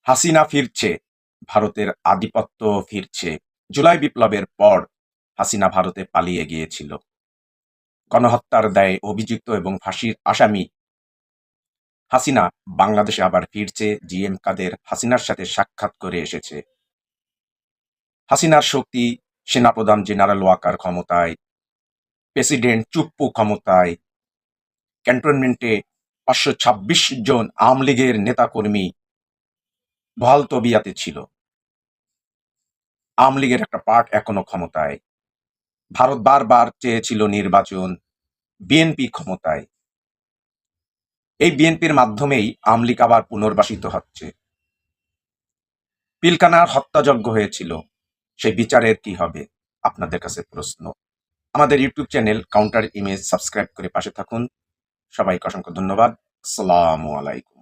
হাসিনা ফিরছে, ভারতের আধিপত্য ফিরছে। জুলাই বিপ্লবের পর হাসিনা ভারতে পালিয়ে গিয়েছিল। গণহত্যার দায়ে অভিযুক্ত এবং ফাঁসির আসামি হাসিনা বাংলাদেশে আবার ফিরছে। জিএম কাদের হাসিনার সাথে সাক্ষাৎ করে এসেছে। হাসিনার শক্তি, সেনাপ্রধান জেনারেল ওয়াকার ক্ষমতায়, প্রেসিডেন্ট চুপ্পু ক্ষমতায়, ক্যান্টনমেন্টে ৫২৬ জন আওয়ামী লীগের নেতাকর্মী বহাল তবিয়াতে ছিল। আওয়ামী লীগের একটা পার্ট এখনো ক্ষমতায়। ভারত বারবার চেয়েছিল নির্বাচন, বিএনপি ক্ষমতায়। এই বিএনপির মাধ্যমেই আওয়ামী লীগ আবার পুনর্বাসিত হচ্ছে। পিলখানার হত্যাযজ্ঞ হয়েছিল, সেই বিচারের কি হবে? আপনাদের কাছে প্রশ্ন। আমাদের YouTube channel counter image subscribe করে পাশে থাকুন। সবাইকে অসংখ্য ধন্যবাদ। আসসালামু আলাইকুম।